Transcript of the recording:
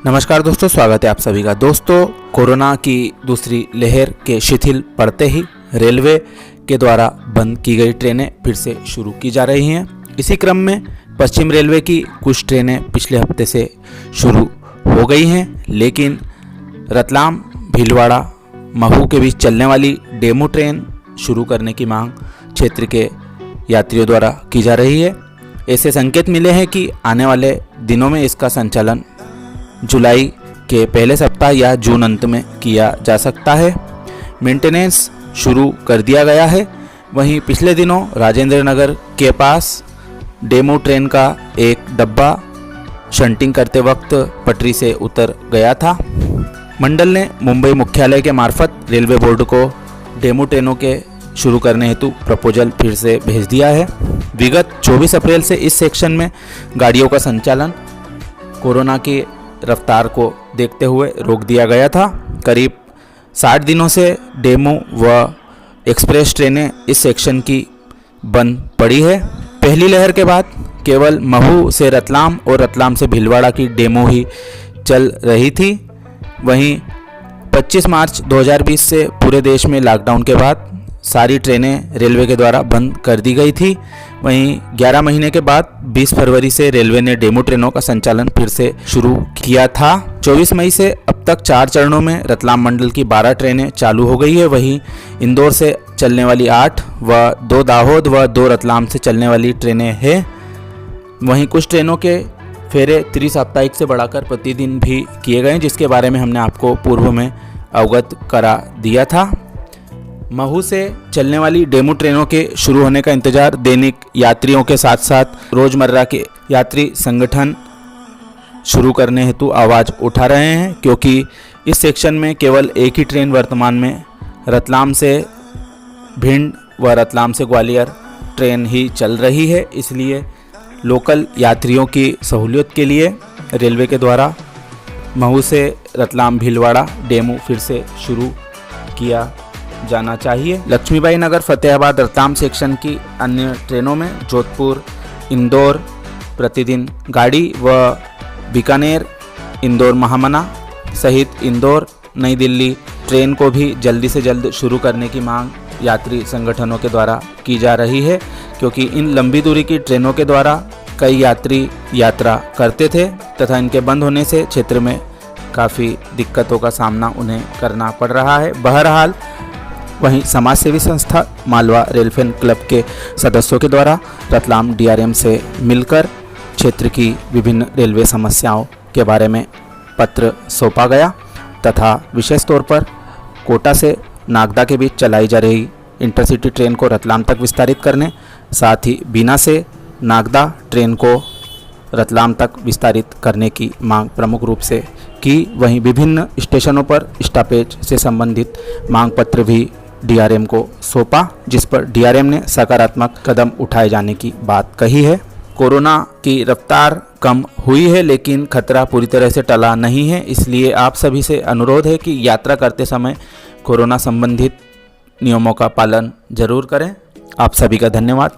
नमस्कार दोस्तों, स्वागत है आप सभी का। दोस्तों, कोरोना की दूसरी लहर के शिथिल पड़ते ही रेलवे के द्वारा बंद की गई ट्रेनें फिर से शुरू की जा रही हैं। इसी क्रम में पश्चिम रेलवे की कुछ ट्रेनें पिछले हफ्ते से शुरू हो गई हैं, लेकिन रतलाम भीलवाड़ा महू के बीच चलने वाली डेमू ट्रेन शुरू करने की मांग क्षेत्र के यात्रियों द्वारा की जा रही है। ऐसे संकेत मिले हैं कि आने वाले दिनों में इसका संचालन जुलाई के पहले सप्ताह या जून अंत में किया जा सकता है। मेंटेनेंस शुरू कर दिया गया है। वहीं पिछले दिनों राजेंद्र नगर के पास डेमू ट्रेन का एक डब्बा शंटिंग करते वक्त पटरी से उतर गया था। मंडल ने मुंबई मुख्यालय के मार्फत रेलवे बोर्ड को डेमू ट्रेनों के शुरू करने हेतु प्रपोजल फिर से भेज दिया है। विगत 24 अप्रैल से इस सेक्शन में गाड़ियों का संचालन कोरोना की रफ्तार को देखते हुए रोक दिया गया था। करीब 60 दिनों से डेमू व एक्सप्रेस ट्रेनें इस सेक्शन की बंद पड़ी है। पहली लहर के बाद केवल महू से रतलाम और रतलाम से भीलवाड़ा की डेमू ही चल रही थी। वहीं 25 मार्च 2020 से पूरे देश में लॉकडाउन के बाद सारी ट्रेनें रेलवे के द्वारा बंद कर दी गई थी। वहीं 11 महीने के बाद 20 फरवरी से रेलवे ने डेमू ट्रेनों का संचालन फिर से शुरू किया था। 24 मई से अब तक 4 चरणों में रतलाम मंडल की 12 ट्रेनें चालू हो गई है। वहीं इंदौर से चलने वाली 8 व 2 दाहोद व 2 रतलाम से चलने वाली ट्रेनें हैं। वहीं कुछ ट्रेनों के फेरे त्रि-साप्ताहिक से बढ़ाकर प्रतिदिन भी किए गए, जिसके बारे में हमने आपको पूर्व में अवगत करा दिया था। महू से चलने वाली डेमू ट्रेनों के शुरू होने का इंतजार दैनिक यात्रियों के साथ साथ रोजमर्रा के यात्री संगठन शुरू करने हेतु आवाज़ उठा रहे हैं, क्योंकि इस सेक्शन में केवल एक ही ट्रेन वर्तमान में रतलाम से भिंड व रतलाम से ग्वालियर ट्रेन ही चल रही है। इसलिए लोकल यात्रियों की सहूलियत के लिए रेलवे के द्वारा महू से रतलाम भीलवाड़ा डेमू फिर से शुरू किया जाना चाहिए। लक्ष्मीबाई नगर फतेहाबाद रतलाम सेक्शन की अन्य ट्रेनों में जोधपुर इंदौर प्रतिदिन गाड़ी व बीकानेर इंदौर महामना सहित इंदौर नई दिल्ली ट्रेन को भी जल्दी से जल्द शुरू करने की मांग यात्री संगठनों के द्वारा की जा रही है, क्योंकि इन लंबी दूरी की ट्रेनों के द्वारा कई यात्री यात्रा करते थे तथा इनके बंद होने से क्षेत्र में काफ़ी दिक्कतों का सामना उन्हें करना पड़ रहा है। बहरहाल वहीं समाज सेवी संस्था मालवा रेलफेन क्लब के सदस्यों के द्वारा रतलाम डीआरएम से मिलकर क्षेत्र की विभिन्न रेलवे समस्याओं के बारे में पत्र सौंपा गया तथा विशेष तौर पर कोटा से नागदा के बीच चलाई जा रही इंटरसिटी ट्रेन को रतलाम तक विस्तारित करने, साथ ही बीना से नागदा ट्रेन को रतलाम तक विस्तारित करने की मांग प्रमुख रूप से की। वहीं विभिन्न स्टेशनों पर स्टॉपेज से संबंधित मांग पत्र भी डीआरएम को सौंपा, जिस पर डीआरएम ने सकारात्मक कदम उठाए जाने की बात कही है। कोरोना की रफ्तार कम हुई है, लेकिन खतरा पूरी तरह से टला नहीं है। इसलिए आप सभी से अनुरोध है कि यात्रा करते समय कोरोना संबंधित नियमों का पालन जरूर करें। आप सभी का धन्यवाद।